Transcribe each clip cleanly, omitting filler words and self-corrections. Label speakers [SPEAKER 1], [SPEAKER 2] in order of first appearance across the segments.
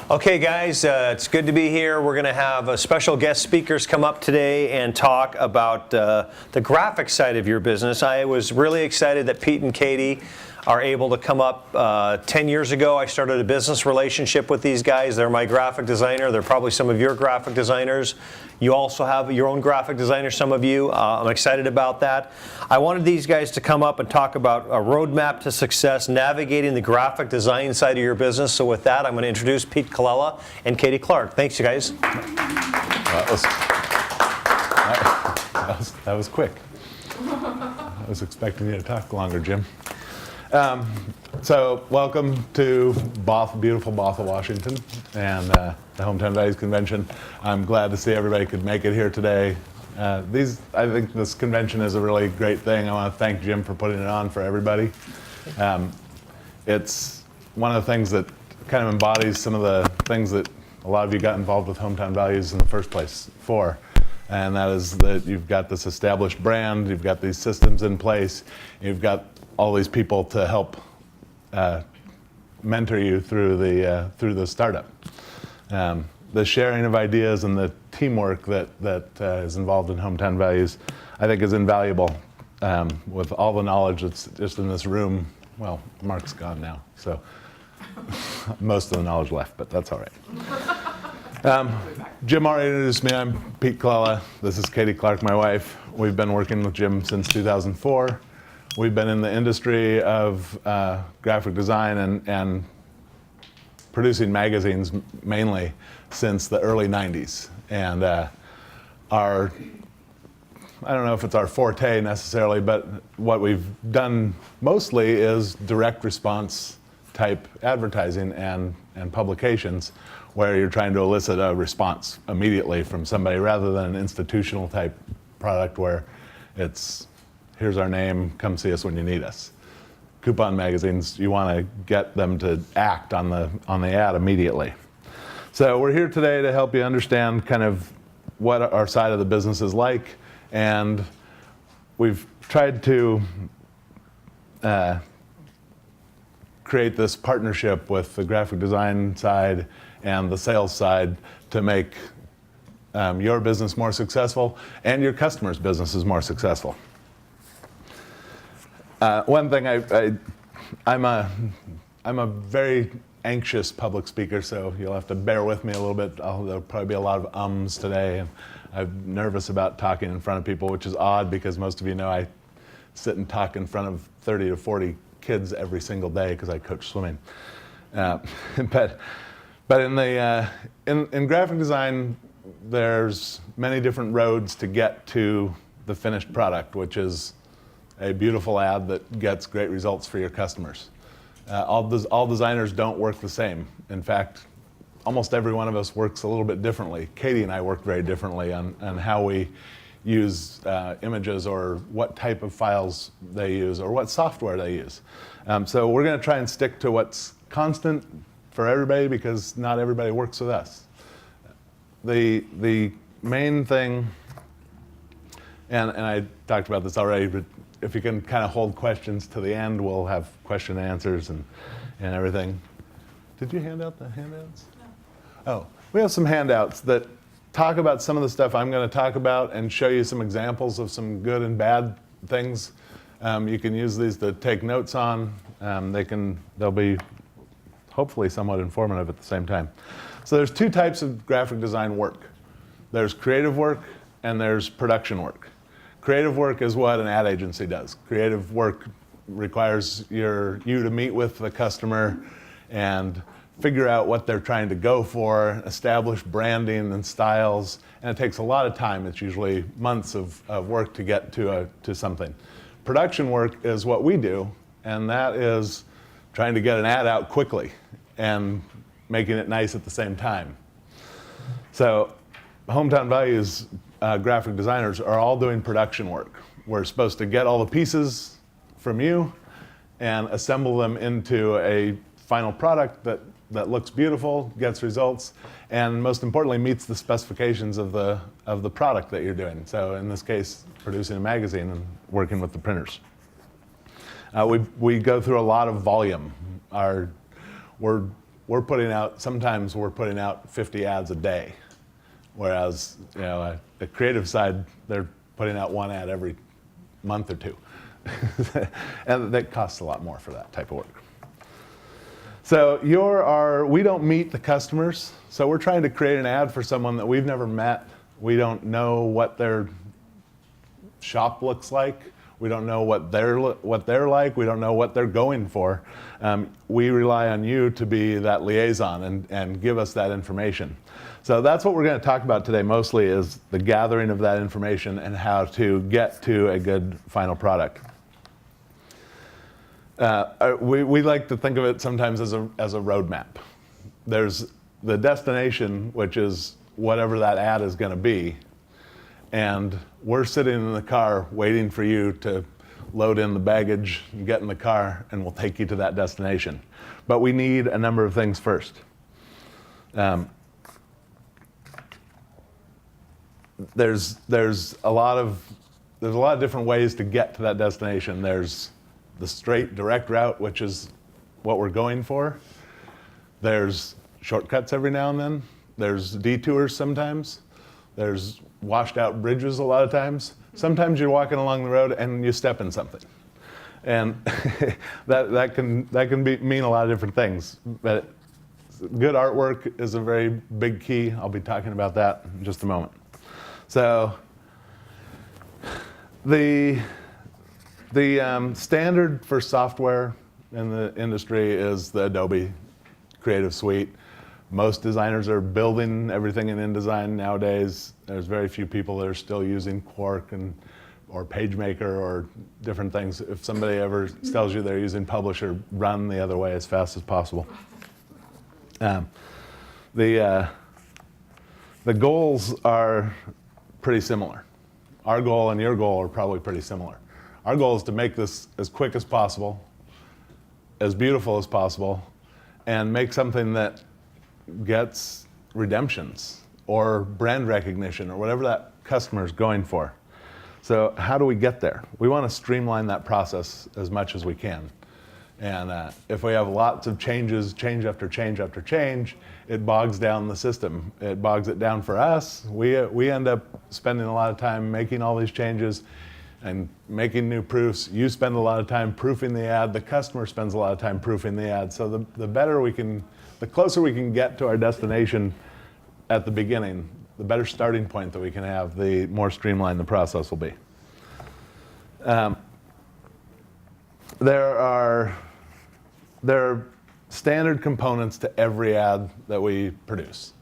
[SPEAKER 1] Okay, guys, it's good to be here. We're going to have special guest speakers come up today and talk about the graphic side of your business. I was really excited that Pete and Katy are able to come up. 10 years ago, I started a business relationship with these guys. They're my graphic designer. They're probably some of your graphic designers. You also have your own graphic designer, some of you. I'm excited about that. I wanted these guys to come up and talk about a roadmap to success, navigating the graphic design side of your business. So with that, I'm going to introduce Pete Colella and Katy Clark. Thanks, you guys.
[SPEAKER 2] That was quick. I was expecting you to talk longer, Jim. So welcome to beautiful Bothell, Washington, and the Hometown Values Convention. I'm glad to see everybody could make it here today. I think this convention is a really great thing. I want to thank Jim for putting it on for everybody. It's one of the things that kind of embodies some of the things that a lot of you got involved with Hometown Values in the first place for. And that is that you've got this established brand, you've got these systems in place, you've got all these people to help mentor you through the startup. The sharing of ideas and the teamwork that is involved in Hometown Values, I think, is invaluable. With all the knowledge that's just in this room, well, Mark's gone now, so most of the knowledge left, but that's all right. Jim already introduced me. I'm Pete Colella. This is Katy Clark, my wife. We've been working with Jim since 2004. We've been in the industry of graphic design and producing magazines mainly since the early 90s. And I don't know if it's our forte necessarily, but what we've done mostly is direct response type advertising and publications where you're trying to elicit a response immediately from somebody rather than an institutional type product where it's, here's our name, come see us when you need us. Coupon magazines, you want to get them to act on the ad immediately. So we're here today to help you understand kind of what our side of the business is like, and we've tried to create this partnership with the graphic design side and the sales side to make your business more successful and your customers' businesses more successful. One thing, I'm a very anxious public speaker, so you'll have to bear with me a little bit. There'll probably be a lot of ums today, and I'm nervous about talking in front of people, which is odd because most of you know I sit and talk in front of 30 to 40 kids every single day because I coach swimming. But in graphic design, there's many different roads to get to the finished product, which is a beautiful ad that gets great results for your customers. All designers don't work the same. In fact, almost every one of us works a little bit differently. Katy and I work very differently on how we use images or what type of files they use or what software they use. So we're going to try and stick to what's constant for everybody because not everybody works with us. The main thing, and I talked about this already, but if you can kind of hold questions to the end, we'll have question and answers and everything. Did you hand out the handouts? No. Oh, we have some handouts that talk about some of the stuff I'm going to talk about and show you some examples of some good and bad things. You can use these to take notes on. They'll be hopefully somewhat informative at the same time. So there's two types of graphic design work. There's creative work and there's production work. Creative work is what an ad agency does. Creative work requires you to meet with the customer and figure out what they're trying to go for, establish branding and styles, and it takes a lot of time. It's usually months of work to get to something. Production work is what we do, and that is trying to get an ad out quickly and making it nice at the same time. So Hometown Values graphic designers are all doing production work. We're supposed to get all the pieces from you and assemble them into a final product that looks beautiful, gets results, and most importantly meets the specifications of the product that you're doing. So in this case, producing a magazine and working with the printers. We go through a lot of volume. We're sometimes we're putting out 50 ads a day, whereas the creative side, they're putting out one ad every month or two. And that costs a lot more for that type of work. So we don't meet the customers, so we're trying to create an ad for someone that we've never met. We don't know what their shop looks like. We don't know what they're like. We don't know what they're going for. We rely on you to be that liaison and give us that information. So that's what we're going to talk about today mostly, is the gathering of that information and how to get to a good final product. We like to think of it sometimes as a roadmap. There's the destination, which is whatever that ad is going to be, and we're sitting in the car waiting for you to load in the baggage and get in the car, and we'll take you to that destination. But we need a number of things first. There's a lot of different ways to get to that destination. There's the straight, direct route, which is what we're going for. There's shortcuts every now and then. There's detours sometimes. There's washed out bridges a lot of times. Sometimes you're walking along the road and you step in something. And that can mean a lot of different things. But good artwork is a very big key. I'll be talking about that in just a moment. So the standard for software in the industry is the Adobe Creative Suite. Most designers are building everything in InDesign nowadays. There's very few people that are still using Quark or PageMaker or different things. If somebody ever tells you they're using Publisher, run the other way as fast as possible. The goals are pretty similar. Our goal and your goal are probably pretty similar. Our goal is to make this as quick as possible, as beautiful as possible, and make something that gets redemptions or brand recognition or whatever that customer is going for. So how do we get there? We want to streamline that process as much as we can. And if we have lots of changes, change after change after change, it bogs down the system. It bogs it down for us. We end up spending a lot of time making all these changes and making new proofs. You spend a lot of time proofing the ad. The customer spends a lot of time proofing the ad. So the closer we can get to our destination at the beginning, the better starting point that we can have, the more streamlined the process will be. There are standard components to every ad that we produce.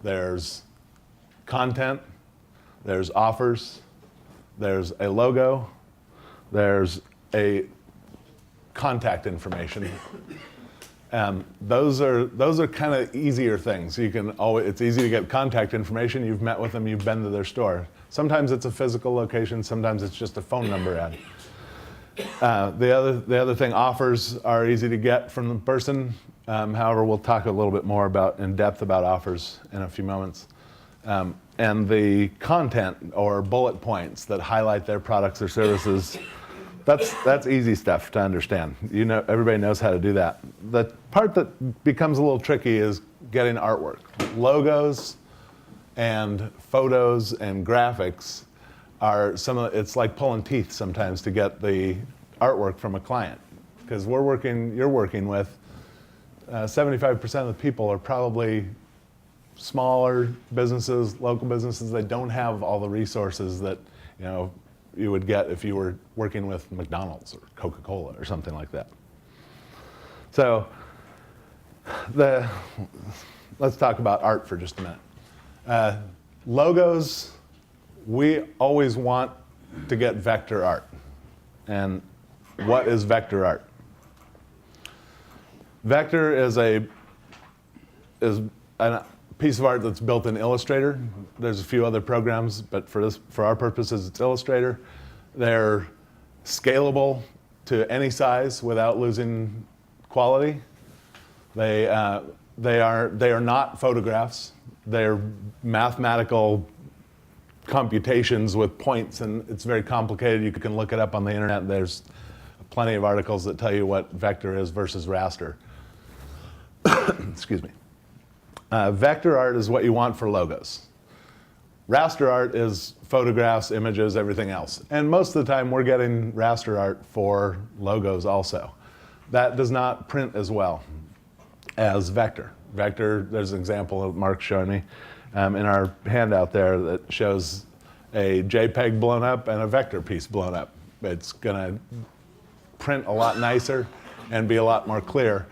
[SPEAKER 2] There's content, there's offers, there's a logo, there's a contact information. Those are kind of easier things. It's easy to get contact information. You've met with them, you've been to their store. Sometimes it's a physical location, sometimes it's just a phone number ad. The other thing, offers are easy to get from the person. However, we'll talk a little bit more in depth about offers in a few moments. And the content or bullet points that highlight their products or services, that's easy stuff to understand. Everybody knows how to do that. The part that becomes a little tricky is getting artwork. Logos and photos and graphics it's like pulling teeth sometimes to get the artwork from a client, because you're working with 75% of the people are probably smaller businesses, local businesses. They don't have all the resources that you would get if you were working with McDonald's or Coca-Cola or something like that. So let's talk about art for just a minute. Logos, we always want to get vector art. And what is vector art? Vector is a piece of art that's built in Illustrator. There's a few other programs, but for our purposes, it's Illustrator. They're scalable to any size without losing quality. They are not photographs. They're mathematical computations with points, and it's very complicated. You can look it up on the internet. There's plenty of articles that tell you what vector is versus raster. excuse me. Vector art is what you want for logos. Raster art is photographs, images, everything else. And most of the time we're getting raster art for logos also. That does not print as well as vector. Vector, there's an example of Mark showing me in our handout there that shows a JPEG blown up and a vector piece blown up. It's going to print a lot nicer and be a lot more clear.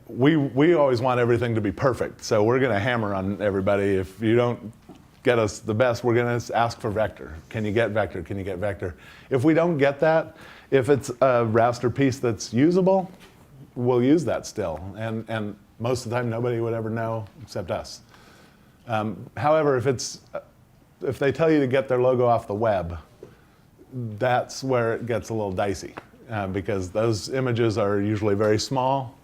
[SPEAKER 2] We always want everything to be perfect, so we're going to hammer on everybody. If you don't get us the best, we're going to ask for vector. Can you get vector? Can you get vector? If we don't get that, if it's a raster piece that's usable, we'll use that still. And most of the time, nobody would ever know except us. However, if they tell you to get their logo off the web, that's where it gets a little dicey, because those images are usually very small.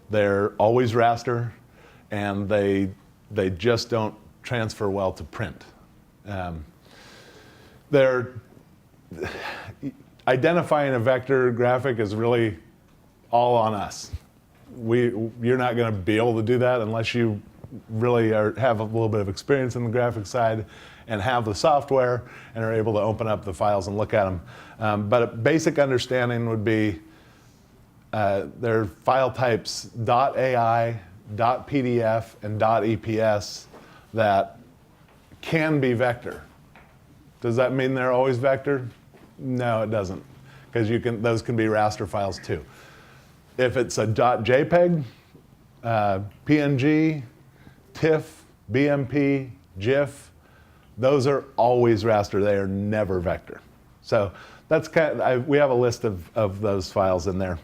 [SPEAKER 2] They're always raster, and they just don't transfer well to print. Identifying a vector graphic is really all on us. You're not going to be able to do that unless you really have a little bit of experience in the graphic side and have the software and are able to open up the files and look at them. But a basic understanding would be there are file types .ai, .pdf, and .eps that can be vector. Does that mean they're always vector? No, it doesn't, because those can be raster files too. If it's a .jpeg, PNG, TIFF, BMP, GIF, those are always raster. They are never vector. So that's we have a list of those files in there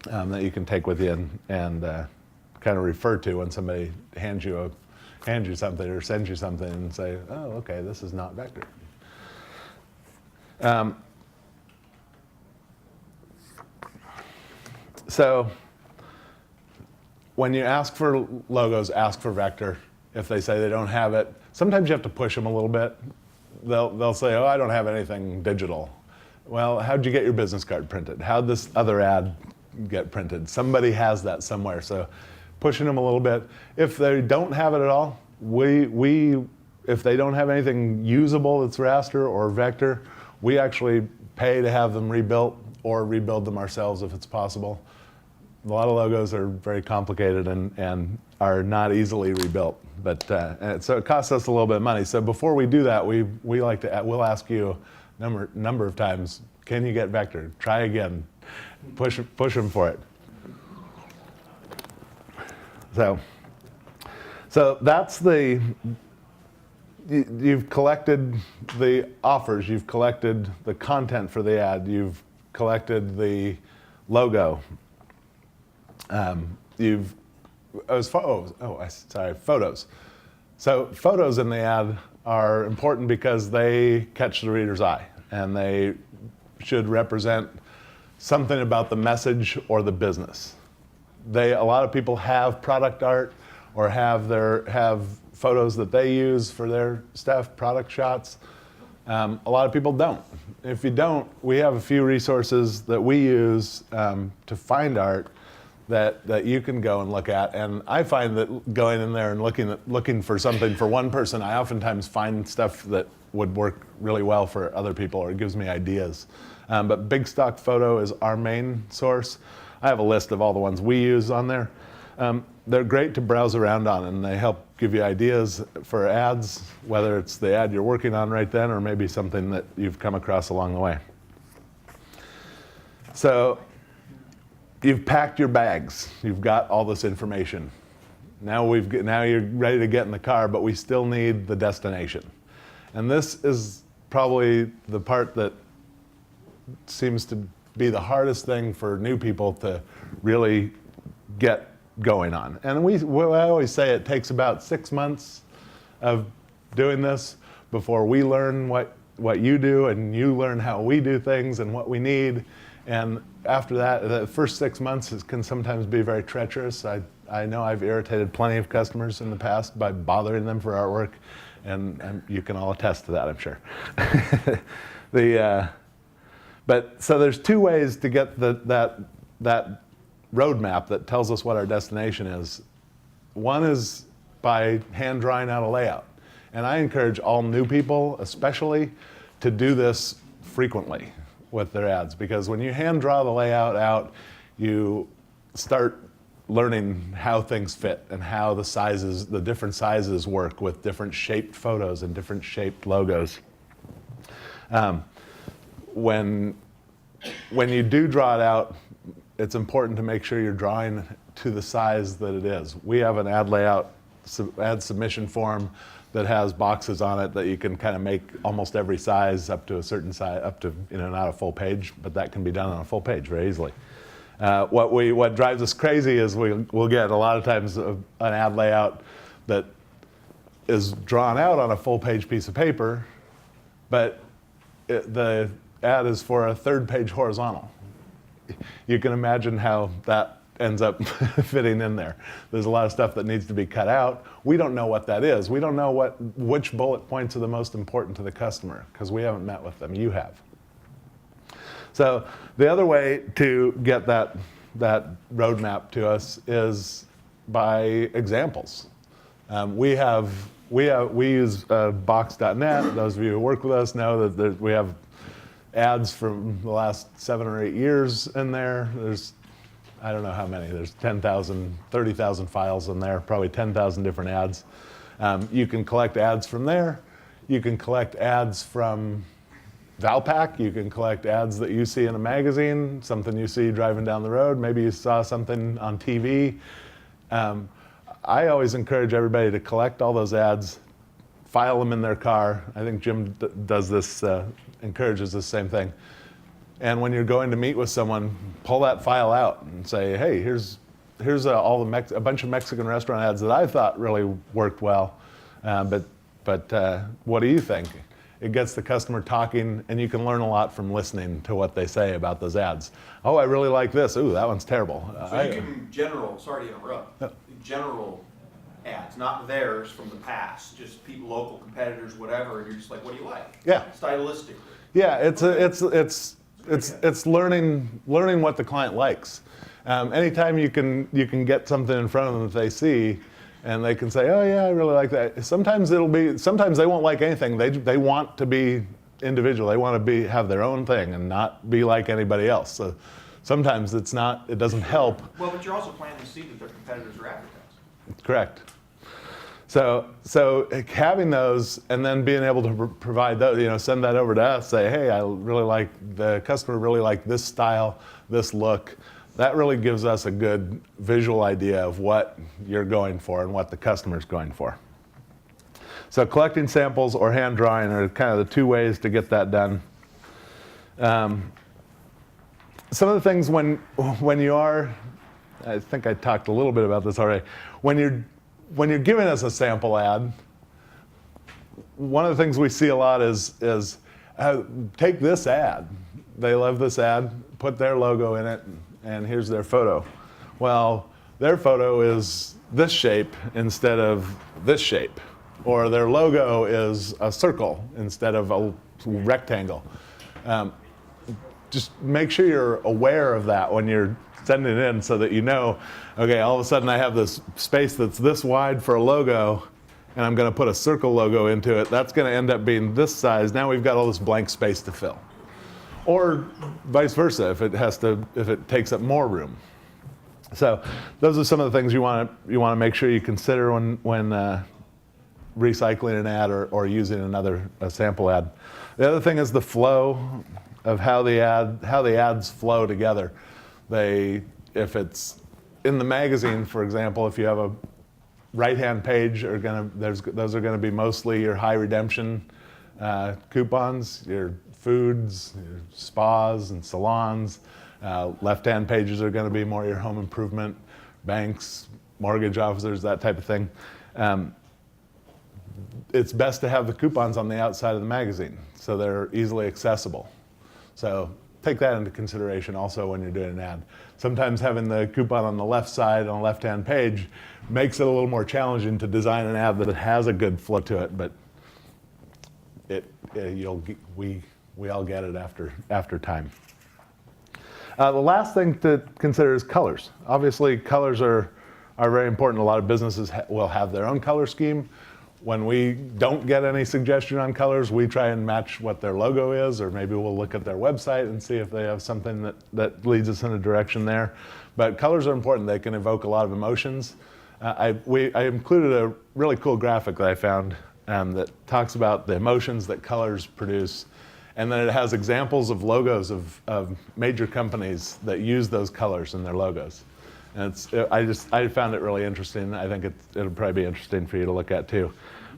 [SPEAKER 2] that you can take with you and kind of refer to when somebody hands you something or sends you something and say, oh, okay, this is not vector. So when you ask for logos, ask for vector. If they say they don't have it, sometimes you have to push them a little bit. They'll say, oh, I don't have anything digital. Well, how'd you get your business card printed? How'd this other ad get printed? Somebody has that somewhere. So pushing them a little bit. If they don't have it at all, if they don't have anything usable that's raster or vector, we actually pay to have them rebuilt or rebuild them ourselves if it's possible. A lot of logos are very complicated and are not easily rebuilt, but so it costs us a little bit of money. So before we do that, we'll ask you a number of times, can you get vector? Try again. Push them for it. So that's you've collected the offers, you've collected the content for the ad, you've collected the logo. Photos. So photos in the ad are important because they catch the reader's eye, and they should represent something about the message or the business. A lot of people have product art or have photos that they use for their stuff, product shots. A lot of people don't. If you don't, we have a few resources that we use to find art that you can go and look at. And I find that going in there and looking for something for one person, I oftentimes find stuff that would work really well for other people, or it gives me ideas. But Big Stock Photo is our main source. I have a list of all the ones we use on there. They're great to browse around on, and they help give you ideas for ads, whether it's the ad you're working on right then or maybe something that you've come across along the way. So you've packed your bags. You've got all this information. Now you're ready to get in the car, but we still need the destination. And this is probably the part that seems to be the hardest thing for new people to really get going on. And I always say it takes about 6 months of doing this before we learn what you do and you learn how we do things and what we need. And after that, the first 6 months can sometimes be very treacherous. I know I've irritated plenty of customers in the past by bothering them for artwork, and you can all attest to that, I'm sure. But so there's two ways to get that roadmap that tells us what our destination is. One is by hand drawing out a layout. And I encourage all new people, especially, to do this frequently with their ads, because when you hand draw the layout out, you start learning how things fit and how the sizes, the different sizes work with different shaped photos and different shaped logos. When you do draw it out, it's important to make sure you're drawing to the size that it is. We have an ad layout, ad submission form that has boxes on it that you can kind of make almost every size up to a certain size, up to, not a full page, but that can be done on a full page very easily. What drives us crazy is we'll get a lot of times an ad layout that is drawn out on a full page piece of paper, but the ad is for a 3rd page horizontal. You can imagine how that ends up fitting in there. There's a lot of stuff that needs to be cut out. We don't know what that is. We don't know which bullet points are the most important to the customer because we haven't met with them. You have. So the other way to get that roadmap to us is by examples. We use box.net. Those of you who work with us know that we have ads from the last 7 or 8 years in there. There's, I don't know how many. There's 10,000, 30,000 files in there, probably 10,000 different ads. You can collect ads from there. You can collect ads from Valpak. You can collect ads that you see in a magazine, something you see driving down the road. Maybe you saw something on TV. I always encourage everybody to collect all those ads, file them in their car. I think Jim does this, encourages the same thing. And when you're going to meet with someone, pull that file out and say, hey, here's a bunch of Mexican restaurant ads that I thought really worked well, but what do you think? It gets the customer talking, and you can learn a lot from listening to what they say about those ads. Oh, I really like this. Ooh, that one's terrible.
[SPEAKER 3] So you can sorry to interrupt, general ads, not theirs from the past, just people, local competitors, whatever, and you're just like, what do you like?
[SPEAKER 2] Yeah.
[SPEAKER 3] Stylistically.
[SPEAKER 2] Yeah, it's learning what the client likes. Anytime you can get something in front of them that they see, and they can say, oh yeah, I really like that. Sometimes they won't like anything. They want to be individual. They want to have their own thing and not be like anybody else. So sometimes it doesn't help.
[SPEAKER 3] Well, but you're also planting the seed that their competitors are advertising.
[SPEAKER 2] Correct. So having those and then being able to provide those, send that over to us, say, hey, the customer really liked this style, this look. That really gives us a good visual idea of what you're going for and what the customer's going for. So collecting samples or hand drawing are kind of the 2 ways to get that done. Some of the things when you are, I think I talked a little bit about this already, when you're giving us a sample ad, one of the things we see a lot is take this ad. They love this ad, put their logo in it, and here's their photo. Well, their photo is this shape instead of this shape, or their logo is a circle instead of a rectangle. Just make sure you're aware of that when you're sending it in so that you know, okay, all of a sudden I have this space that's this wide for a logo, and I'm going to put a circle logo into it. That's going to end up being this size. Now we've got all this blank space to fill. Or vice versa, if it takes up more room. So those are some of the things you want to make sure you consider when recycling an ad or using a sample ad. The other thing is the flow of how the ads flow together. If it's in the magazine, for example, if you have a right-hand page, those are going to be mostly your high redemption coupons, your foods, your spas and salons. Left-hand pages are going to be more your home improvement, banks, mortgage officers, that type of thing. It's best to have the coupons on the outside of the magazine so they're easily accessible. So take that into consideration also when you're doing an ad. Sometimes having the coupon on the left side on the left-hand page makes it a little more challenging to design an ad that has a good flow to it, but we all get it after time. The last thing to consider is colors. Obviously, colors are very important. A lot of businesses will have their own color scheme. When we don't get any suggestion on colors, we try and match what their logo is, or maybe we'll look at their website and see if they have something that leads us in a direction there. But colors are important. They can evoke a lot of emotions. I included a really cool graphic that I found that talks about the emotions that colors produce. And then it has examples of logos of major companies that use those colors in their logos. And I found it really interesting. I think it'll probably be interesting for you to look at too.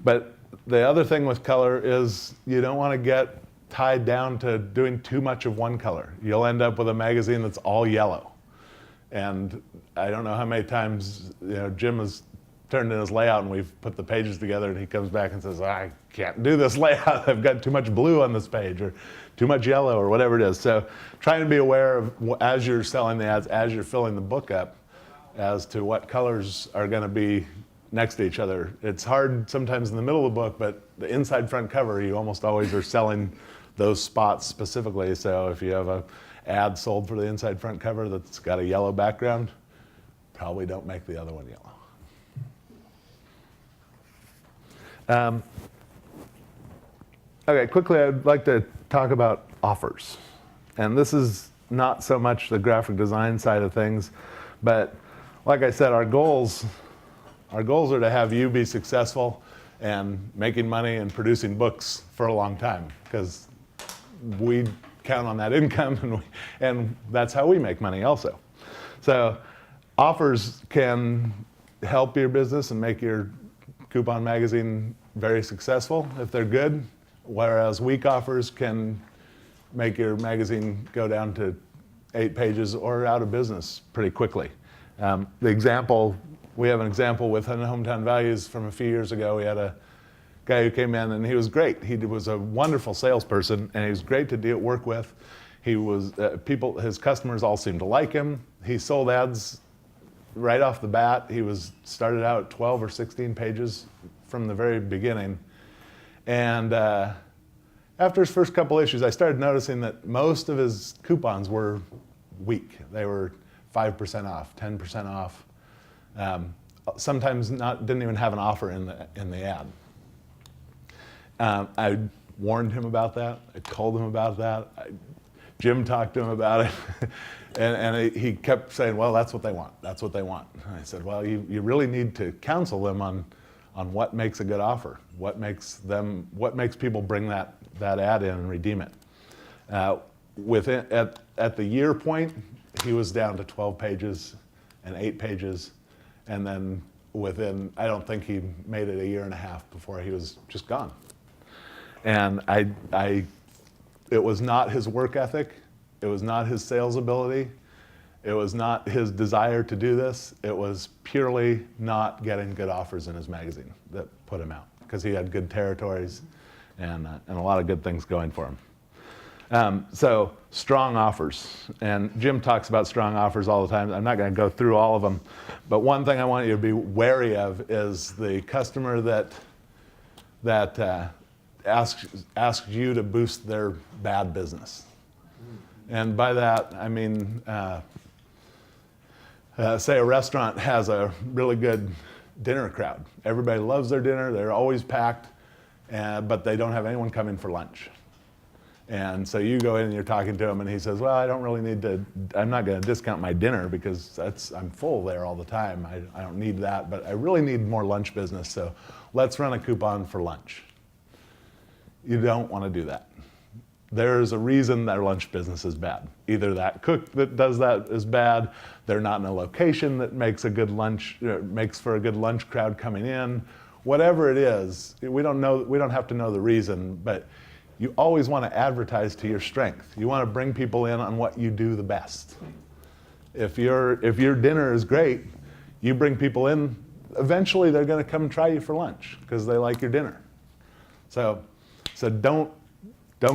[SPEAKER 2] But the other thing with color is you don't want to get tied down to doing too much of one color. You'll end up with a magazine that's all yellow. And I don't know how many times Jim has turned in his layout and we've put the pages together and he comes back and says, I can't do this layout. I've got too much blue on this page or too much yellow or whatever it is. So trying to be aware of, as you're selling the ads, as you're filling the book up, as to what colors are going to be next to each other. It's hard sometimes in the middle of the book, but the inside front cover, you almost always are selling those spots specifically. So if you have an ad sold for the inside front cover that's got a yellow background, probably don't make the other one yellow. Okay, quickly, I'd like to talk about offers. And this is not so much the graphic design side of things, but like I said, our goals are to have you be successful and making money and producing books for a long time, because we count on that income and that's how we make money also. So offers can help your business and make your coupon magazine very successful if they're good, whereas weak offers can make your magazine go down to 8 pages or out of business pretty quickly. We have an example with Hometown Values from a few years ago. We had a guy who came in and he was great. He was a wonderful salesperson and he was great to work with. He was his customers all seemed to like him. He sold ads right off the bat. He started out at 12 or 16 pages from the very beginning. And after his first couple issues, I started noticing that most of his coupons were weak. They were 5% off, 10% off. Sometimes didn't even have an offer in the ad. I warned him about that. I told him about that. Jim talked to him about it. and he kept saying, well, that's what they want. That's what they want. And I said, well, you really need to counsel them on what makes a good offer. What makes people bring that ad in and redeem it. At the year point, he was down to 12 pages and 8 pages. And then I don't think he made it a year and a half before he was just gone. And it was not his work ethic. It was not his sales ability. It was not his desire to do this. It was purely not getting good offers in his magazine that put him out, because he had good territories and a lot of good things going for him. So strong offers. And Jim talks about strong offers all the time. I'm not going to go through all of them. But one thing I want you to be wary of is the customer that asks you to boost their bad business. And by that, I mean, say a restaurant has a really good dinner crowd. Everybody loves their dinner. They're always packed, but they don't have anyone coming for lunch. And so you go in and you're talking to him and he says, well, I don't really need to, I'm not going to discount my dinner because I'm full there all the time. I don't need that, but I really need more lunch business. So let's run a coupon for lunch. You don't want to do that. There's a reason their lunch business is bad. Either that cook that does that is bad, they're not in a location that makes a good lunch, makes for a good lunch crowd coming in. Whatever it is, we don't have to know the reason, but you always want to advertise to your strength. You want to bring people in on what you do the best. If your dinner is great, you bring people in, eventually they're going to come try you for lunch because they like your dinner. So don't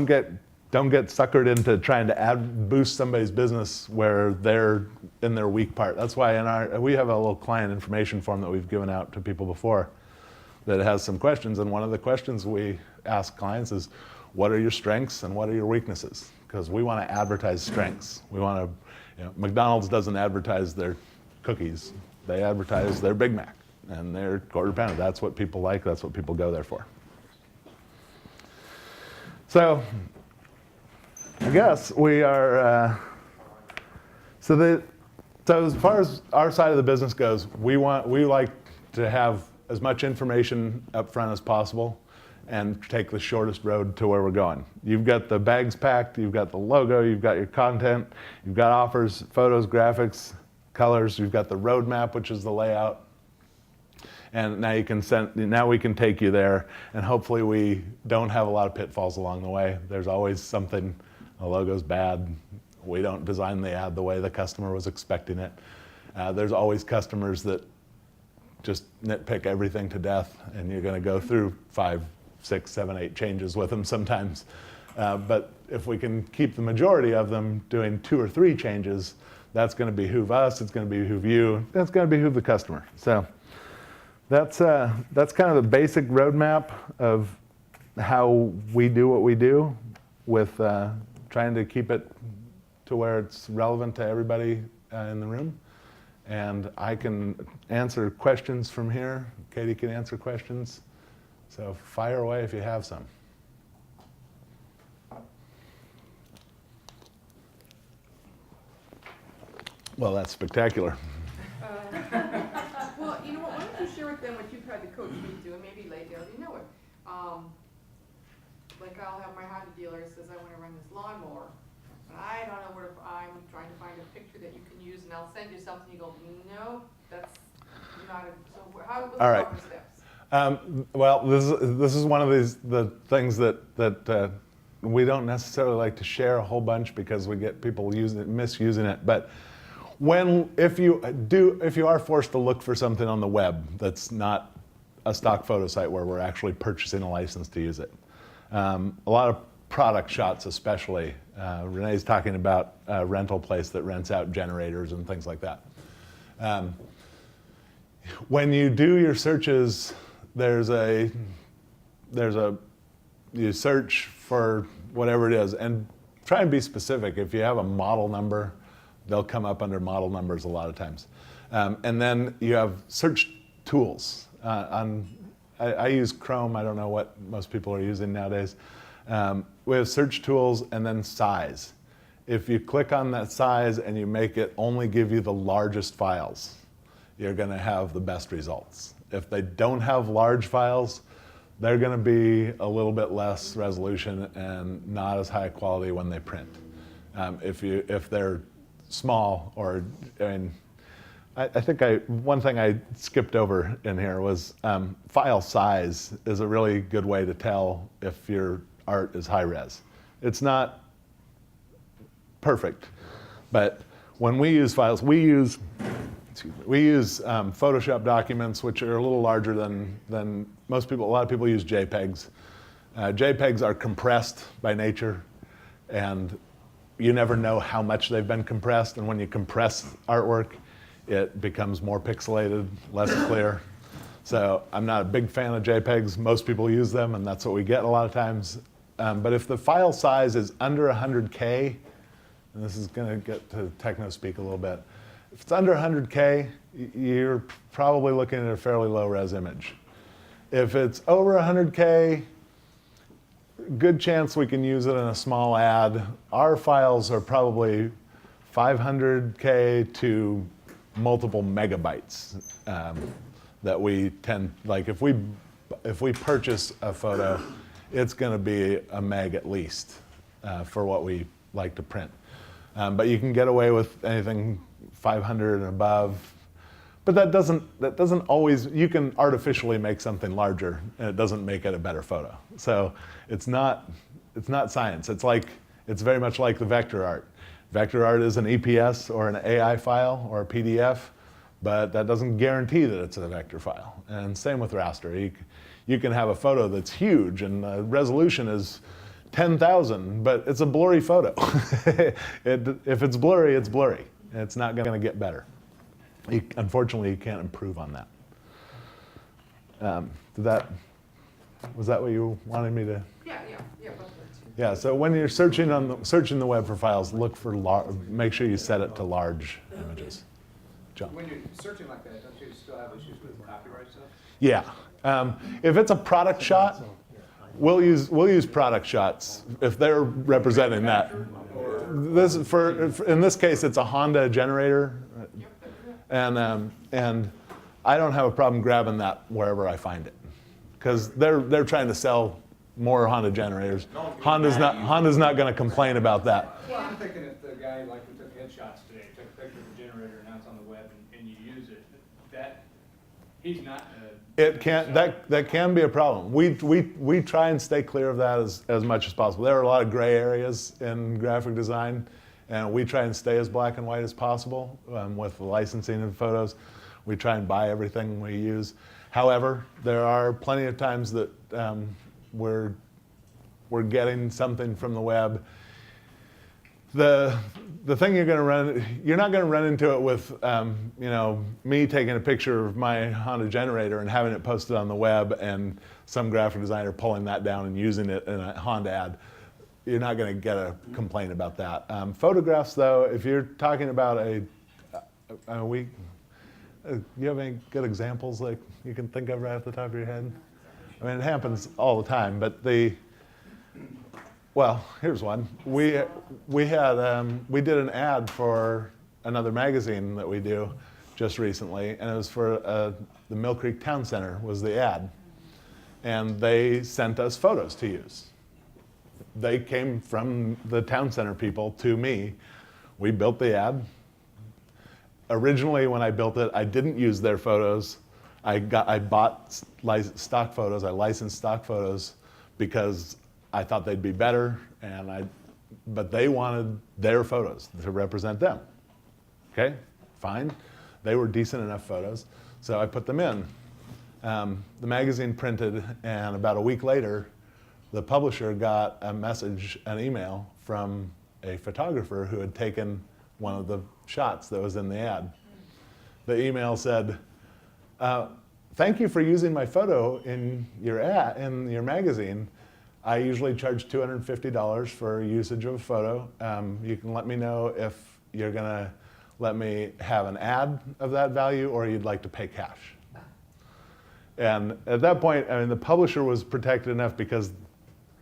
[SPEAKER 2] get suckered into trying to boost somebody's business where they're in their weak part. That's why we have a little client information form that we've given out to people before that has some questions, and one of the questions we ask clients is, what are your strengths and what are your weaknesses? Because we want to advertise strengths. We want to McDonald's doesn't advertise their cookies. They advertise their Big Mac and their Quarter Pounder. That's what people like. That's what people go there for. So I guess we are, so as far as our side of the business goes, we like to have as much information up front as possible and take the shortest road to where we're going. You've got the bags packed, you've got the logo, you've got your content, you've got offers, photos, graphics, colors, you've got the roadmap, which is the layout. And now now we can take you there, and hopefully we don't have a lot of pitfalls along the way. There's always something, the logo's bad, we don't design the ad the way the customer was expecting it. There's always customers that just nitpick everything to death, and you're gonna go through 5, 6, 7, 8 changes with them sometimes. But if we can keep the majority of them doing 2 or 3 changes, that's gonna behoove us, it's gonna behoove you, that's gonna behoove the customer. So that's kind of the basic roadmap of how we do what we do, with trying to keep it to where it's relevant to everybody in the room. And I can answer questions from here. Katy can answer questions. So fire away if you have some. Well, that's spectacular.
[SPEAKER 4] Well, you know what, why don't you share with them what you've had to coach me to, and maybe lately, you know it. Like I'll have my Honda dealer says, I want to run this lawnmower. And I don't know where, I'm trying to find a picture that you can use, and I'll send you something, you go, no, that's not, so how, what's the proper steps?
[SPEAKER 2] Well, this is one of the things that we don't necessarily like to share a whole bunch because we get people misusing it. But if you are forced to look for something on the web that's not a stock photo site where we're actually purchasing a license to use it, a lot of product shots especially. Renee's talking about a rental place that rents out generators and things like that. When you do your searches, you search for whatever it is, and try and be specific. If you have a model number, they'll come up under model numbers a lot of times. And then you have search tools. I use Chrome. I don't know what most people are using nowadays. We have search tools and then size. If you click on that size and you make it only give you the largest files, you're going to have the best results. If they don't have large files, they're going to be a little bit less resolution and not as high quality when they print. If they're small, or I think one thing I skipped over in here was file size is a really good way to tell if your art is high res. It's not perfect, but when we use files, we use Photoshop documents, which are a little larger than most people. A lot of people use JPEGs. JPEGs are compressed by nature, and you never know how much they've been compressed. And when you compress artwork, it becomes more pixelated, less clear. So I'm not a big fan of JPEGs. Most people use them, and that's what we get a lot of times. But if the file size is under 100K, and this is going to get to techno speak a little bit, if it's under 100K, you're probably looking at a fairly low res image. If it's over 100K, good chance we can use it in a small ad. Our files are probably 500K to multiple megabytes that we tend, like if we purchase a photo, it's going to be a meg at least for what we like to print. But you can get away with anything 500 and above. But that doesn't always, you can artificially make something larger, and it doesn't make it a better photo. So it's not science. It's very much like the vector art. Vector art is an EPS or an AI file or a PDF, but that doesn't guarantee that it's a vector file. And same with raster. You can have a photo that's huge and the resolution is 10,000, but it's a blurry photo. If it's blurry, it's blurry. It's not going to get better. Unfortunately, you can't improve on that. Was that what you wanted me to?
[SPEAKER 4] Yeah, both of those.
[SPEAKER 2] Yeah, so when you're searching the web for files, look for make sure you set it to large images. John.
[SPEAKER 5] When you're searching like that, don't you still have issues with copyright stuff?
[SPEAKER 2] Yeah, if it's a product shot, we'll use product shots if they're representing that. This in this case, it's a Honda generator, and I don't have a problem grabbing that wherever I find it, because they're trying to sell more Honda generators. Honda's not going to complain about that.
[SPEAKER 5] Well, I'm thinking if the guy, like who took headshots today, took a picture of the generator and now it's on the web and you use it, that he's not.
[SPEAKER 2] It can that can be a problem. We try and stay clear of that as much as possible. There are a lot of gray areas in graphic design, and we try and stay as black and white as possible with the licensing of photos. We try and buy everything we use. However, there are plenty of times that we're getting something from the web. The thing you're not going to run into it with me taking a picture of my Honda generator and having it posted on the web and some graphic designer pulling that down and using it in a Honda ad. You're not going to get a complaint about that. Photographs, though, if you're talking about you have any good examples like you can think of right off the top of your head? I mean, it happens all the time, but well, here's one. We did an ad for another magazine that we do just recently, and it was for the Mill Creek Town Center was the ad, and they sent us photos to use. They came from the Town Center people to me. We built the ad. Originally, when I built it, I didn't use their photos. I bought stock photos. I licensed stock photos because I thought they'd be better, but they wanted their photos to represent them. Okay, fine. They were decent enough photos, so I put them in. The magazine printed, and about a week later, the publisher got an email from a photographer who had taken one of the shots that was in the ad. The email said, "Thank you for using my photo in your ad in your magazine. I usually charge $250 for usage of a photo. You can let me know if you're going to let me have an ad of that value or you'd like to pay cash." And at that point, I mean, the publisher was protected enough because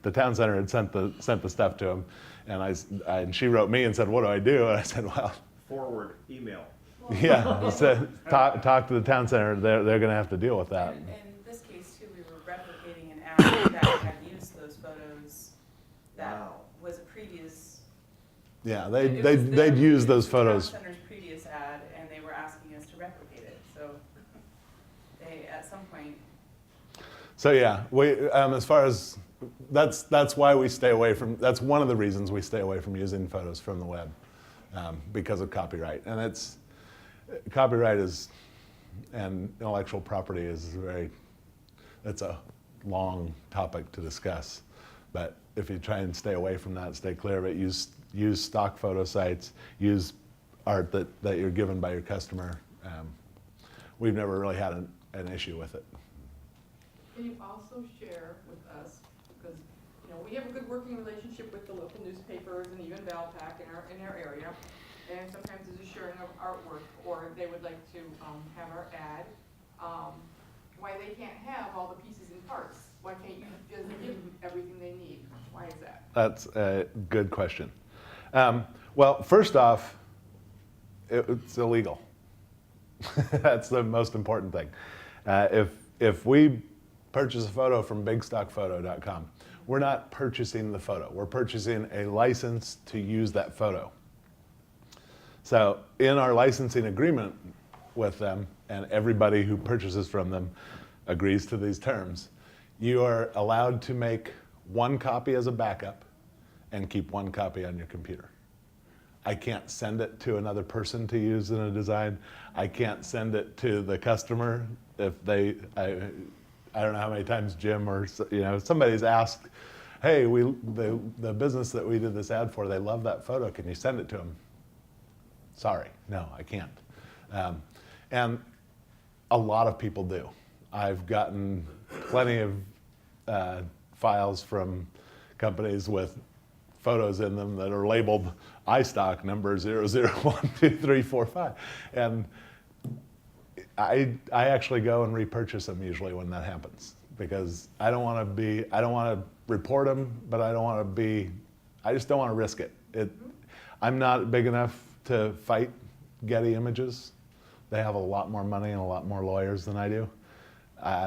[SPEAKER 2] the Town Center had sent the stuff to him, and she wrote me and said, "What do I do?" And I said, "Well,
[SPEAKER 3] Forward email.
[SPEAKER 2] yeah." So talk to the Town Center. They're going to have to deal with that.
[SPEAKER 6] And in this case too, we were replicating an ad that had used those photos. That
[SPEAKER 3] Wow.
[SPEAKER 6] was a previous.
[SPEAKER 2] Yeah,
[SPEAKER 6] it was
[SPEAKER 2] they'd use those photos.
[SPEAKER 6] The Town Center's previous ad, and they were asking us to replicate it. So they, at some point.
[SPEAKER 2] So yeah, we as far as that's why we stay away from. That's one of the reasons we stay away from using photos from the web, because of copyright. And copyright and intellectual property is it's a long topic to discuss. But if you try and stay away from that, stay clear of it. Use stock photo sites. Use art that you're given by your customer. We've never really had an issue with it.
[SPEAKER 4] Can you also share with us, because we have a good working relationship with the local newspapers and even Valpak in our area, and sometimes there's a sharing of artwork, or they would like to have our ad. Why they can't have all the pieces and parts? Why can't you just give them everything they need? Why is that?
[SPEAKER 2] That's a good question. Well, first off, it's illegal. That's the most important thing. If we purchase a photo from bigstockphoto.com, we're not purchasing the photo. We're purchasing a license to use that photo. So in our licensing agreement with them, and everybody who purchases from them agrees to these terms, you are allowed to make one copy as a backup and keep one copy on your computer. I can't send it to another person to use in a design. I can't send it to the customer if I don't know how many times Jim or somebody's asked, "Hey, the business that we did this ad for, they love that photo. Can you send it to them?" Sorry, no, I can't. And a lot of people do. I've gotten plenty of files from companies with photos in them that are labeled iStock number 00123455. And I actually go and repurchase them usually when that happens, because I don't want to report them, but I just don't want to risk it. I'm not big enough to fight Getty Images. They have a lot more money and a lot more lawyers than I do.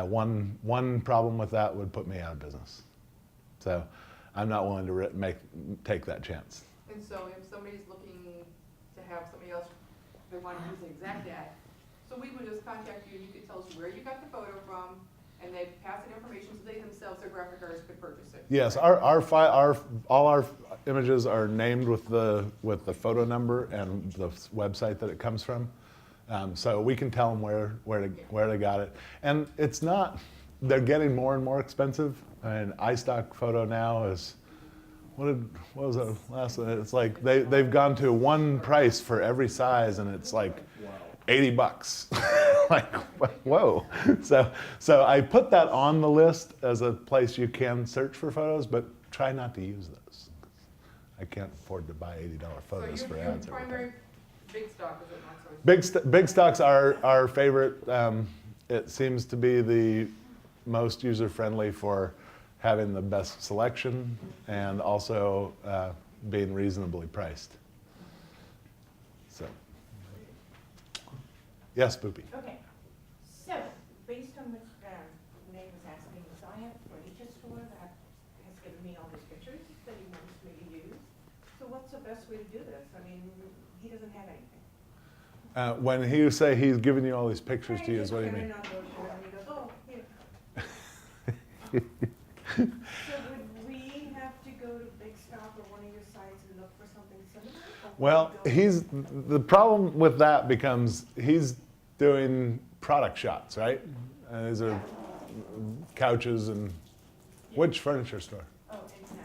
[SPEAKER 2] One problem with that would put me out of business. So I'm not willing to take that chance.
[SPEAKER 4] And so if somebody's looking to have somebody else, they want to use the exact ad, so we would just contact you and you could tell us where you got the photo from, and they pass the information so they themselves, their graphic artists, could purchase it.
[SPEAKER 2] Yes, all our images are named with the photo number and the website that it comes from, so we can tell them where they got it. And it's not, they're getting more and more expensive. And iStock photo now is, what was it last? It's like they've gone to one price for every size, and it's like $80. Like, whoa. So I put that on the list as a place you can search for photos, but try not to use those. I can't afford to buy $80 photos for
[SPEAKER 4] your
[SPEAKER 2] ads.
[SPEAKER 4] primary big stock is it not?
[SPEAKER 2] Big stocks are our favorite. It seems to be the most user-friendly for having the best selection and also being reasonably priced. So, yes, Boopy.
[SPEAKER 7] Okay, so based on what Nate was asking, so I have a furniture store that has given me all these pictures that he wants me to use. So what's the best way to do this? I mean, he doesn't have anything.
[SPEAKER 2] When you say he's giving you all these pictures to use, what do you mean?
[SPEAKER 7] And he goes, oh, here. So would we have to go to Big Stop or one of your sites and look for something similar? Or would
[SPEAKER 2] Well,
[SPEAKER 7] we go-
[SPEAKER 2] the problem with that becomes he's doing product shots, right? These are couches and which furniture store?
[SPEAKER 7] Oh, international.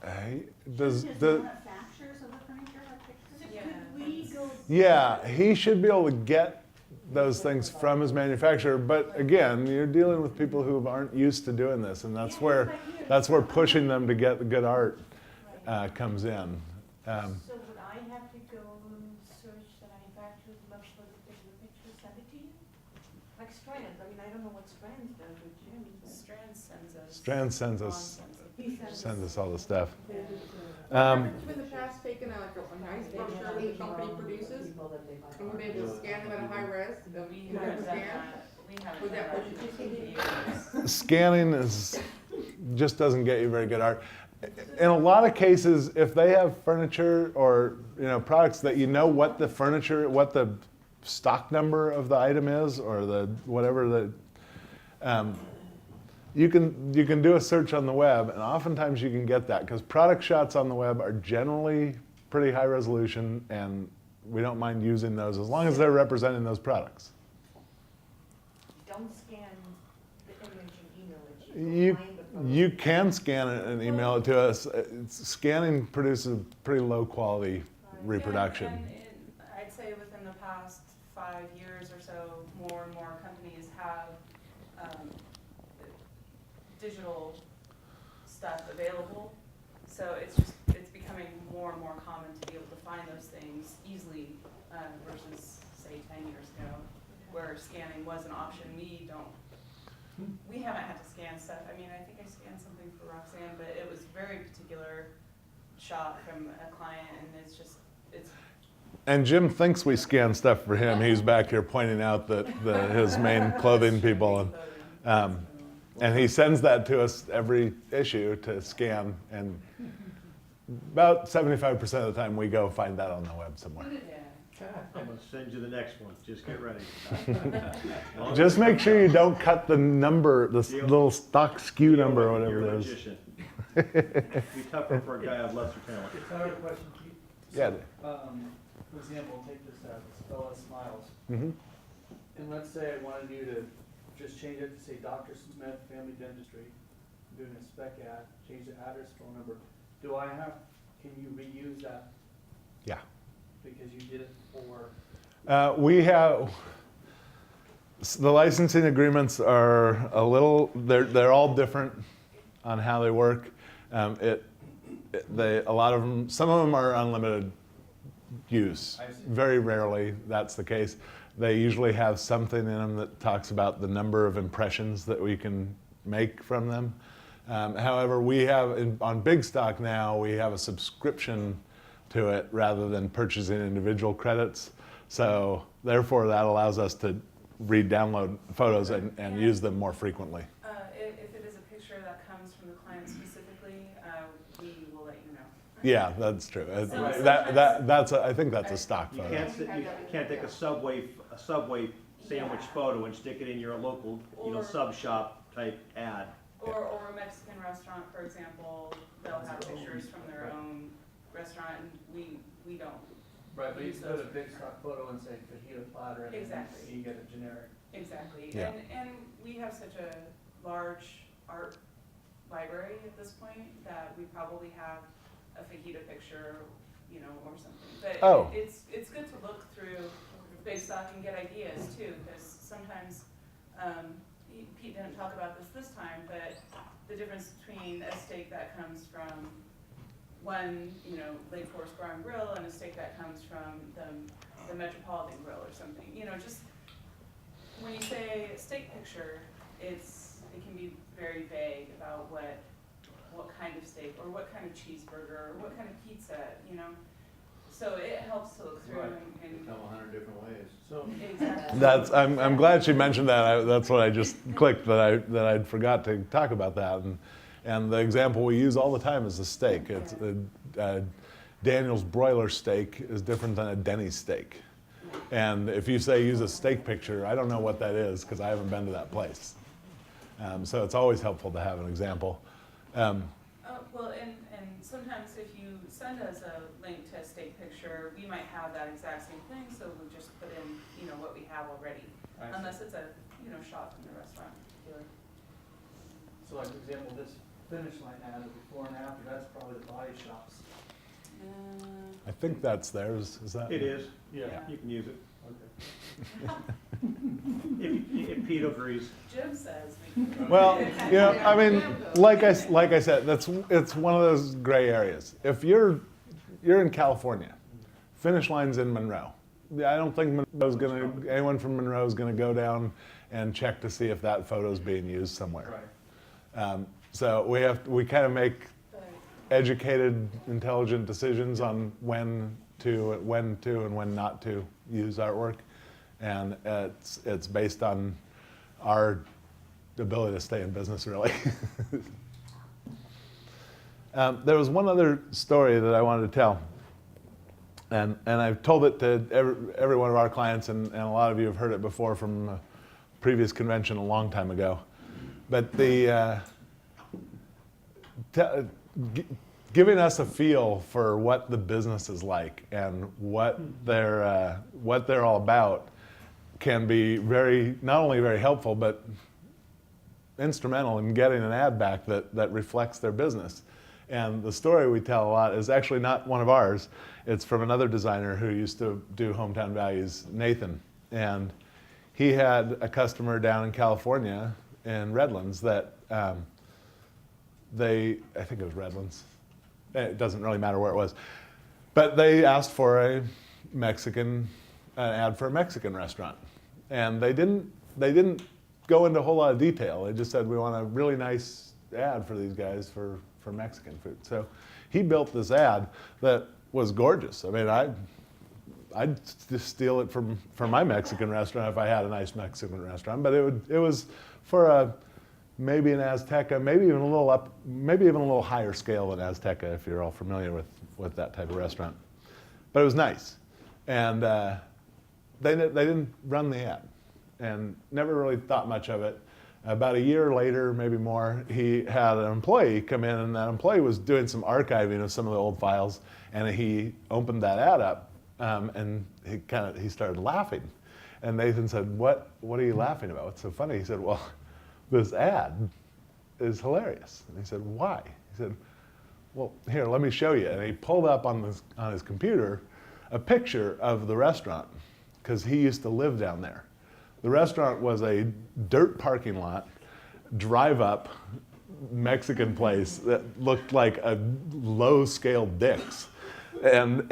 [SPEAKER 2] Hey, does
[SPEAKER 7] So
[SPEAKER 6] Manufacturers of the furniture or pictures?
[SPEAKER 7] could we go?
[SPEAKER 2] yeah, he should be able to get those things from his manufacturer, but again, you're dealing with people who aren't used to doing this, and that's where pushing them to get the good art comes in.
[SPEAKER 7] So would I have to go and search the manufacturers, look for the picture, send it to you? Like Strands, I mean, I don't know what Strands does with Jim.
[SPEAKER 6] Strand sends us.
[SPEAKER 2] Sends us all the stuff.
[SPEAKER 4] Have you in the past taken a nice brochure that the company produces, and we'll be able to scan them at a high res?
[SPEAKER 6] We haven't done that. We haven't
[SPEAKER 4] Would
[SPEAKER 6] done
[SPEAKER 4] that
[SPEAKER 6] that
[SPEAKER 4] push
[SPEAKER 6] in
[SPEAKER 4] it
[SPEAKER 6] 15 years.
[SPEAKER 2] Scanning just doesn't get you very good art. In a lot of cases, if they have furniture or products that what the furniture, what the stock number of the item is, or the whatever the, you can do a search on the web, and oftentimes you can get that, because product shots on the web are generally pretty high resolution, and we don't mind using those as long as they're representing those products.
[SPEAKER 7] Don't scan the image and email it.
[SPEAKER 2] You can scan it and email it to us. Scanning produces pretty low quality reproduction.
[SPEAKER 6] And I'd say within the past 5 years or so, more and more companies have digital stuff available. So it's becoming more and more common to be able to find those things easily versus say 10 years ago, where scanning was an option. We haven't had to scan stuff. I mean, I think I scanned something for Roxanne, but it was very particular shot from a client, and it's.
[SPEAKER 2] And Jim thinks we scan stuff for him. He's back here pointing out that his main clothing people, and he sends that to us every issue to scan, and about 75% of the time we go find that on the web somewhere.
[SPEAKER 8] I'm gonna send you the next one, just get ready.
[SPEAKER 2] Just make sure you don't cut the number, the little stock SKU number or whatever
[SPEAKER 8] You're a
[SPEAKER 2] it is.
[SPEAKER 8] magician. Be tougher for a guy with lesser talent.
[SPEAKER 5] I have a question, Keith.
[SPEAKER 2] Yeah.
[SPEAKER 5] For example, take this out, Colella Smiles.
[SPEAKER 2] Mhm.
[SPEAKER 5] And let's say I wanted you to just change it to say Dr. Smith Family Dentistry, doing a spec ad, change the address, phone number. Can you reuse that
[SPEAKER 2] Yeah.
[SPEAKER 5] because you did it for?
[SPEAKER 2] We have, The licensing agreements are they're all different on how they work. A lot of them, some of them are unlimited use.
[SPEAKER 5] I see.
[SPEAKER 2] Very rarely that's the case. They usually have something in them that talks about the number of impressions that we can make from them. However, we have, on Big Stock now, we have a subscription to it rather than purchasing individual credits. So therefore that allows us to re-download photos and use them more frequently.
[SPEAKER 6] If it is a picture that comes from the client specifically, we will let you know.
[SPEAKER 2] Yeah, that's true.
[SPEAKER 6] Sometimes-
[SPEAKER 2] I think that's a stock
[SPEAKER 8] You
[SPEAKER 2] photo.
[SPEAKER 8] can't take a subway sandwich
[SPEAKER 6] Yeah.
[SPEAKER 8] photo and stick it in your local,
[SPEAKER 6] Or-
[SPEAKER 8] sub shop type ad.
[SPEAKER 6] Or a Mexican restaurant, for example, they'll have pictures from their own restaurant, and we don't.
[SPEAKER 5] Right, but you
[SPEAKER 6] use
[SPEAKER 5] can put a
[SPEAKER 6] those
[SPEAKER 5] big
[SPEAKER 6] pictures.
[SPEAKER 5] stock photo and say fajita platter, and then
[SPEAKER 6] Exactly.
[SPEAKER 5] you get a generic.
[SPEAKER 6] Exactly,
[SPEAKER 2] Yeah.
[SPEAKER 6] and we have such a large art library at this point that we probably have a fajita picture, or something. But
[SPEAKER 2] Oh.
[SPEAKER 6] it's good to look through Big Stock and get ideas too, because sometimes, Pete didn't talk about this time, but the difference between a steak that comes from one, Lake Forest Bar and Grill and a steak that comes from the Metropolitan Grill or something, just when you say steak picture, it can be very vague about what kind of steak or what kind of cheeseburger or what kind of pizza, So it helps to look through
[SPEAKER 8] Right.
[SPEAKER 6] and
[SPEAKER 8] Come 100 different ways.
[SPEAKER 5] So,
[SPEAKER 6] exactly.
[SPEAKER 2] I'm glad she mentioned that. That's what I just clicked, that I'd forgot to talk about that. And the example we use all the time is the steak. It's Daniel's broiler steak is different than a Denny's steak. And if you say use a steak picture, I don't know what that is because I haven't been to that place. So it's always helpful to have an example.
[SPEAKER 6] Well, and sometimes if you send us a link to a steak picture, we might have that exact same thing, so we just put in, what we have already.
[SPEAKER 5] I see.
[SPEAKER 6] Unless it's a, shot from the restaurant in particular.
[SPEAKER 5] So like, for example, this finish line ad, the before and after, that's probably the body shops.
[SPEAKER 2] I think that's theirs. Is that?
[SPEAKER 8] It is.
[SPEAKER 5] Yeah.
[SPEAKER 8] You can use it.
[SPEAKER 5] Okay.
[SPEAKER 8] If Pete agrees.
[SPEAKER 6] Jim says we can.
[SPEAKER 2] Well, I mean, like I said, it's one of those gray areas. If you're in California, finish line's in Monroe. I don't think anyone from Monroe is gonna go down and check to see if that photo's being used somewhere.
[SPEAKER 5] Right.
[SPEAKER 2] So we kind of make
[SPEAKER 6] But
[SPEAKER 2] educated, intelligent decisions on when to and when not to use artwork, and it's based on our ability to stay in business, really. There was one other story that I wanted to tell, and I've told it to every one of our clients, and a lot of you have heard it before from a previous convention a long time ago. But giving us a feel for what the business is like and what they're all about can be not only very helpful, but instrumental in getting an ad back that reflects their business. And the story we tell a lot is actually not one of ours. It's from another designer who used to do Hometown Values, Nathan. And he had a customer down in California in Redlands that I think it was Redlands. It doesn't really matter where it was. But they asked for an ad for a Mexican restaurant. And they didn't go into a whole lot of detail. They just said, we want a really nice ad for these guys for Mexican food. So he built this ad that was gorgeous. I mean, I'd just steal it from my Mexican restaurant if I had a nice Mexican restaurant. But it was for maybe an Azteca, maybe even a little higher scale than Azteca, if you're all familiar with that type of restaurant. But it was nice, and they didn't run the ad, and never really thought much of it. About a year later, maybe more, he had an employee come in, and that employee was doing some archiving of some of the old files, and he opened that ad up, and he started laughing. And Nathan said, what are you laughing about? What's so funny? He said, well, this ad is hilarious. And he said, why? He said, well, here, let me show you. And he pulled up on his computer a picture of the restaurant, because he used to live down there. The restaurant was a dirt parking lot, drive-up Mexican place that looked like a low-scale Dick's, and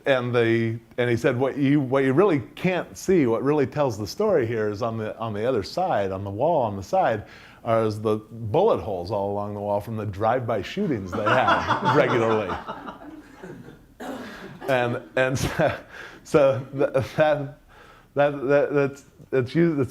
[SPEAKER 2] he said what you really can't see, what really tells the story here is on the other side, on the wall on the side, are the bullet holes all along the wall from the drive-by shootings they have regularly. And so it's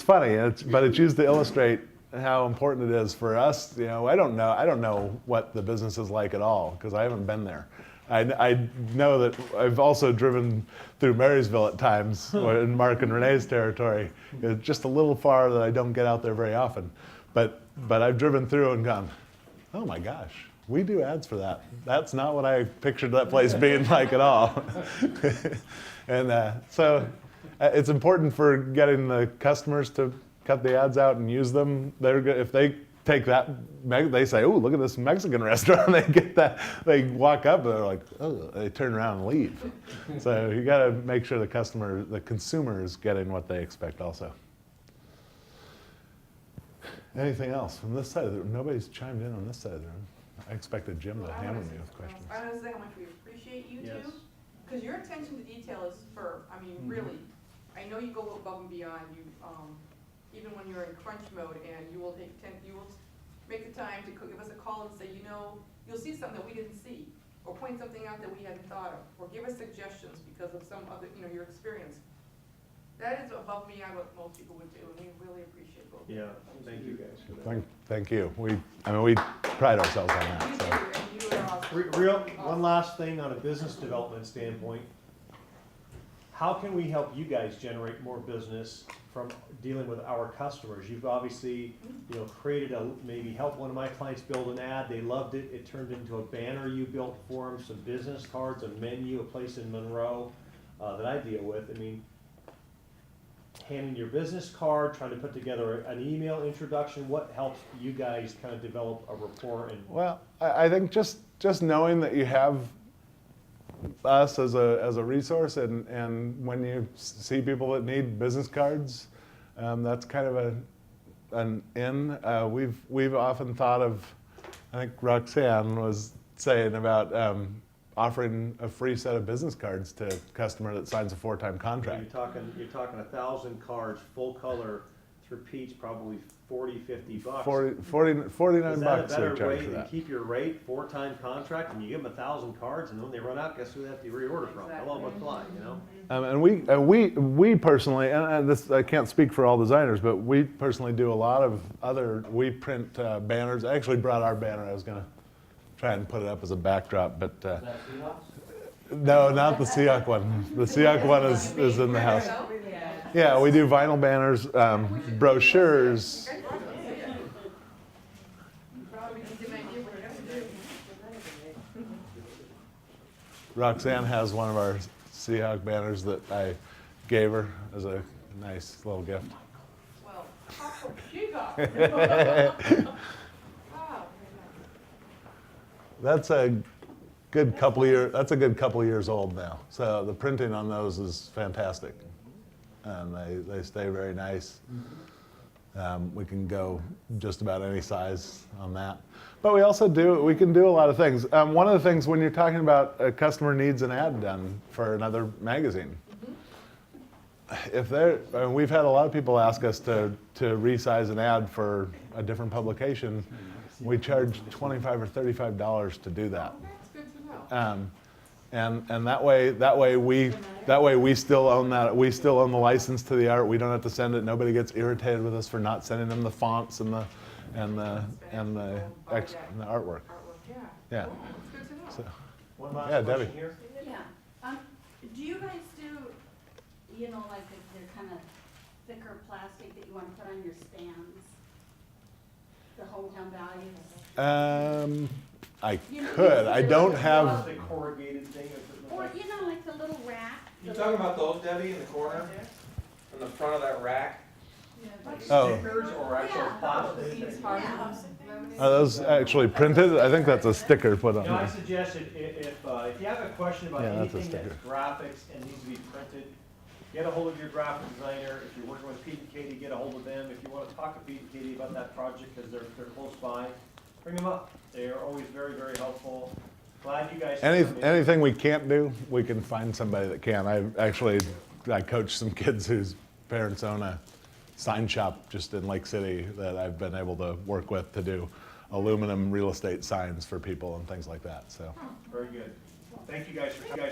[SPEAKER 2] funny, but it's used to illustrate how important it is for us. You know, I don't know what the business is like at all because I haven't been there. I know that I've also driven through Marysville at times, in Mark and Renee's territory. It's just a little far that I don't get out there very often. But I've driven through and gone, oh my gosh, we do ads for that. That's not what I pictured that place being like at all. And so it's important for getting the customers to cut the ads out and use them. If they take that, they say, "Oh, look at this Mexican restaurant." They get that. They walk up, and they're like, "Oh," they turn around and leave. So you got to make sure the consumer is getting what they expect also. Anything else from this side of the room? Nobody's chimed in on this side of the room. I expected Jim to hammer me with questions.
[SPEAKER 4] I want to say how much we appreciate you
[SPEAKER 8] Yes.
[SPEAKER 4] two, because your attention to detail is superb. I mean, really, I know you go above and beyond. You, even when you're in crunch mode, and you will make the time to give us a call and say, you know, you'll see something that we didn't see, or point something out that we hadn't thought of, or give us suggestions because of some other, you know, your experience. That is above and beyond what most people would do, and we really appreciate both.
[SPEAKER 8] Yeah, thank you guys for that.
[SPEAKER 2] Thank you. We pride ourselves on that.
[SPEAKER 4] You
[SPEAKER 2] So.
[SPEAKER 4] do, and you are awesome.
[SPEAKER 8] Real, one last thing on a business development standpoint. How can we help you guys generate more business from dealing with our customers? You've obviously, created maybe helped one of my clients build an ad. They loved it. It turned into a banner you built for them, some business cards, a menu, a place in Monroe that I deal with. I mean, handing your business card, trying to put together an email introduction. What helps you guys kind of develop a rapport? And
[SPEAKER 2] Well, I think just knowing that you have us as a resource, and when you see people that need business cards, that's kind of an in. We've often thought of, I think Roxanne was saying about offering a free set of business cards to a customer that signs a 4-time contract.
[SPEAKER 8] you're talking 1,000 cards, full color, through Pete's, probably $40-50.
[SPEAKER 2] 49
[SPEAKER 8] Is that
[SPEAKER 2] bucks
[SPEAKER 8] a
[SPEAKER 2] they
[SPEAKER 8] better
[SPEAKER 2] charge
[SPEAKER 8] way
[SPEAKER 2] for
[SPEAKER 8] to
[SPEAKER 2] that.
[SPEAKER 8] keep your rate, 4-time contract, and you give them 1,000 cards, and when they run out, guess who they have to reorder from? Hello, McFly, you know?
[SPEAKER 2] And we personally, and this, I can't speak for all designers, but we personally do a lot of we print banners. I actually brought our banner. I was going to try and put it up as a backdrop, but no, not the Seahawk one. The Seahawk one is in the house. Yeah, we do vinyl banners, brochures. Roxanne has one of our Seahawk banners that I gave her as a nice little gift.
[SPEAKER 4] Well, how she got. Wow.
[SPEAKER 2] That's a good couple of years old now. So the printing on those is fantastic, and they stay very nice. We can go just about any size on that. But we can do a lot of things. One of the things when you're talking about a customer needs an ad done for another magazine, we've had a lot of people ask us to resize an ad for a different publication. We charge $25 or $35 to do that.
[SPEAKER 4] That's good to know.
[SPEAKER 2] And that way we still own that. We still own the license to the art. We don't have to send it. Nobody gets irritated with us for not sending them the fonts and the artwork. Yeah.
[SPEAKER 4] That's good to know.
[SPEAKER 2] So,
[SPEAKER 8] One last
[SPEAKER 2] Yeah,
[SPEAKER 8] question
[SPEAKER 2] Debbie.
[SPEAKER 8] here.
[SPEAKER 9] Yeah. Do you guys do, like they're kind of thicker plastic that you want to put on your stands? The hometown values?
[SPEAKER 2] I could. I don't have.
[SPEAKER 8] The corrugated thing.
[SPEAKER 9] Or, like the little rack?
[SPEAKER 3] You talking about those, Debbie, in the corner? In the front of that rack?
[SPEAKER 2] Oh.
[SPEAKER 3] Stickers or actual
[SPEAKER 9] Yeah.
[SPEAKER 3] plastic?
[SPEAKER 2] Are those actually printed? I think that's a sticker put on
[SPEAKER 8] I
[SPEAKER 2] there.
[SPEAKER 8] suggested if you have a question about
[SPEAKER 2] Yeah, that's a
[SPEAKER 8] anything that's
[SPEAKER 2] sticker.
[SPEAKER 8] graphics and needs to be printed, get a hold of your graphic designer. If you're working with Pete and Katy, get a hold of them. If you want to talk to Pete and Katy about that project, because they're close by, bring them up. They are always very, very helpful. Glad you guys. came in.
[SPEAKER 2] Anything we can't do, we can find somebody that can. I coach some kids whose parents own a sign shop just in Lake City that I've been able to work with to do aluminum real estate signs for people and things like that. So.
[SPEAKER 8] Very good. Thank you guys for coming.